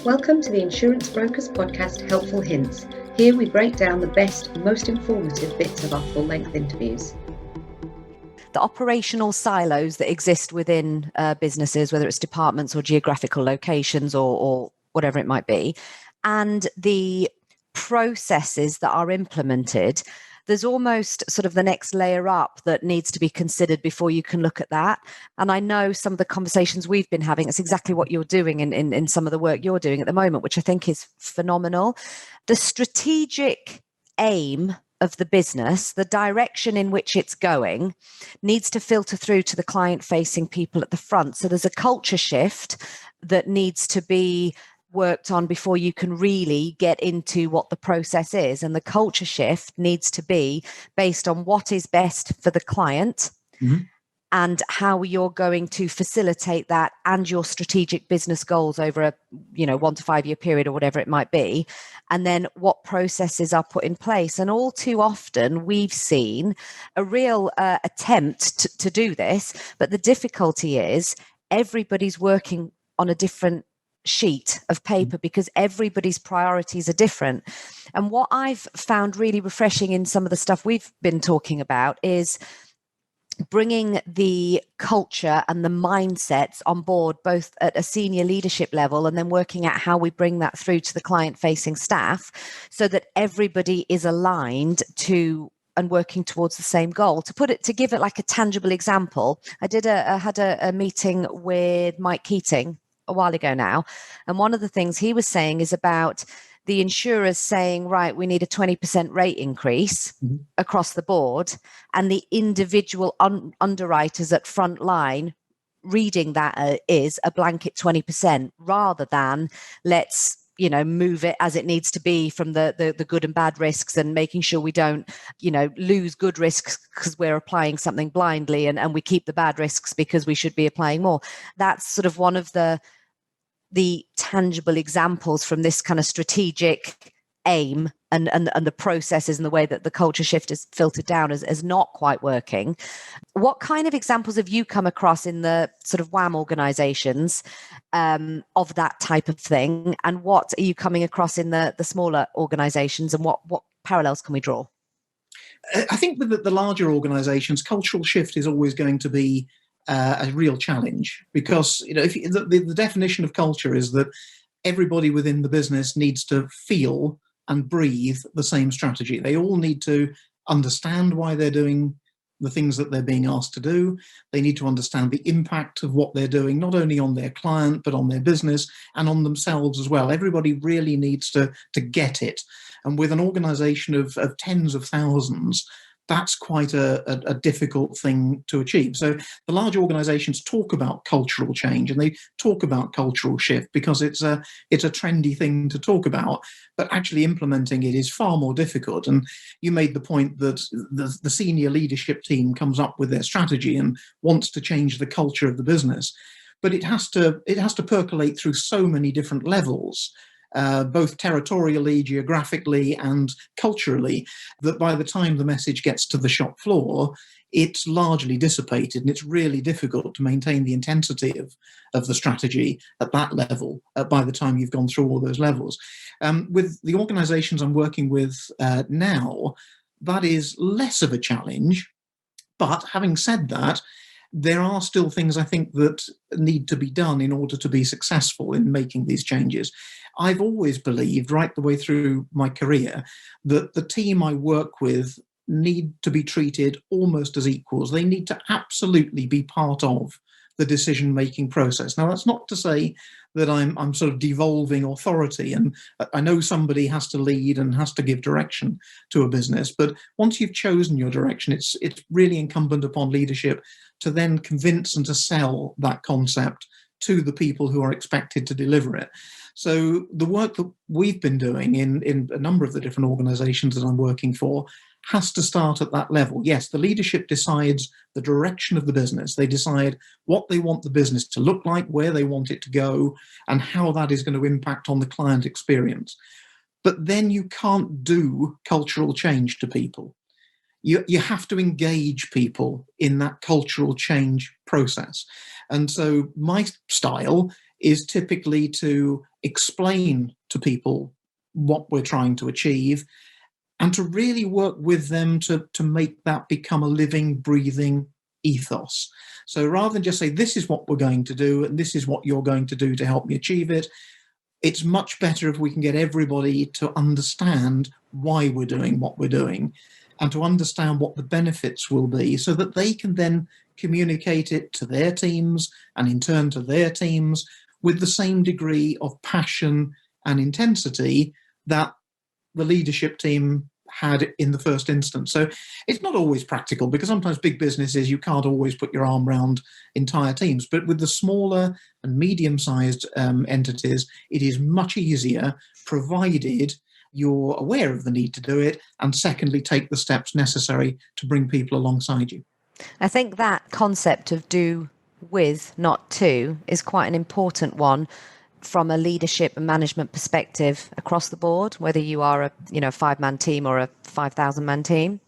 Welcome to the Insurance Brokers Podcast, Helpful Hints. Here we break down the best, most informative bits of our full-length interviews. The operational silos that exist within businesses, whether it's departments or geographical locations or whatever it might be, and the processes that are implemented, there's almost sort of the next layer up that needs to be considered before you can look at that. And I know some of the conversations we've been having, it's exactly what you're doing in some of the work you're doing at the moment, which I think is phenomenal. The strategic aim of the business, the direction in which it's going, needs to filter through to the client-facing people at the front. So there's a culture shift that needs to be worked on before you can really get into what the process is. And the culture shift needs to be based on what is best for the client and how you're going to facilitate that and your strategic business goals over a 1 to 5 year period or whatever it might be. And then what processes are put in place. And all too often we've seen a real attempt to do this, but the difficulty is everybody's working on a different sheet of paper because everybody's priorities are different. And what I've found really refreshing in some of the stuff we've been talking about is bringing the culture and the mindsets on board, both at a senior leadership level and then working out how we bring that through to the client-facing staff so that everybody is aligned to and working towards the same goal. To give it like a tangible example, I had a meeting with Mike Keating a while ago now. And one of the things he was saying is about the insurers saying, right, we need a 20% rate increase across the board. And the individual underwriters at front line reading that is a blanket 20% rather than let's, move it as it needs to be from the good and bad risks and making sure we don't, lose good risks because we're applying something blindly and we keep the bad risks because we should be applying more. That's sort of one of the tangible examples from this kind of strategic aim and the processes and the way that the culture shift is filtered down as not quite working. What kind of examples have you come across in the sort of WAM organizations of that type of thing? And what are you coming across in the smaller organizations, and what parallels can we draw? I think with the larger organizations, cultural shift is always going to be a real challenge because if the definition of culture is that everybody within the business needs to feel and breathe the same strategy. They all need to understand why they're doing the things that they're being asked to do. They need to understand the impact of what they're doing, not only on their client, but on their business and on themselves as well. Everybody really needs to get it. And with an organization of tens of thousands, that's quite a difficult thing to achieve. So the large organizations talk about cultural change and they talk about cultural shift because it's a trendy thing to talk about, but actually implementing it is far more difficult. And you made the point that the senior leadership team comes up with their strategy and wants to change the culture of the business, but it has to percolate through so many different levels. Both territorially, geographically, and culturally, that by the time the message gets to the shop floor, it's largely dissipated, and it's really difficult to maintain the intensity of the strategy at that level by the time you've gone through all those levels. With the organizations I'm working with now, that is less of a challenge. But having said that, there are still things I think that need to be done in order to be successful in making these changes. I've always believed right the way through my career that the team I work with need to be treated almost as equals. They need to absolutely be part of the decision-making process. Now, that's not to say that I'm sort of devolving authority, and I know somebody has to lead and has to give direction to a business, but once you've chosen your direction, it's really incumbent upon leadership to then convince and to sell that concept to the people who are expected to deliver it. So the work that we've been doing in a number of the different organizations that I'm working for has to start at that level. Yes, the leadership decides the direction of the business. They decide what they want the business to look like, where they want it to go, and how that is going to impact on the client experience. But then you can't do cultural change to people. you have to engage people in that cultural change process. And so my style is typically to explain to people what we're trying to achieve and to really work with them to make that become a living, breathing ethos. So rather than just say, this is what we're going to do and this is what you're going to do to help me achieve it, it's much better if we can get everybody to understand why we're doing what we're doing and to understand what the benefits will be so that they can then communicate it to their teams and in turn to their teams with the same degree of passion and intensity that the leadership team had in the first instance. So it's not always practical because sometimes big businesses, you can't always put your arm around entire teams. But with the smaller and medium-sized entities, it is much easier, provided you're aware of the need to do it, and secondly, take the steps necessary to bring people alongside you. I think that concept of do with, not to, is quite an important one from a leadership and management perspective across the board, whether you are a 5-man team or a 5,000-man team.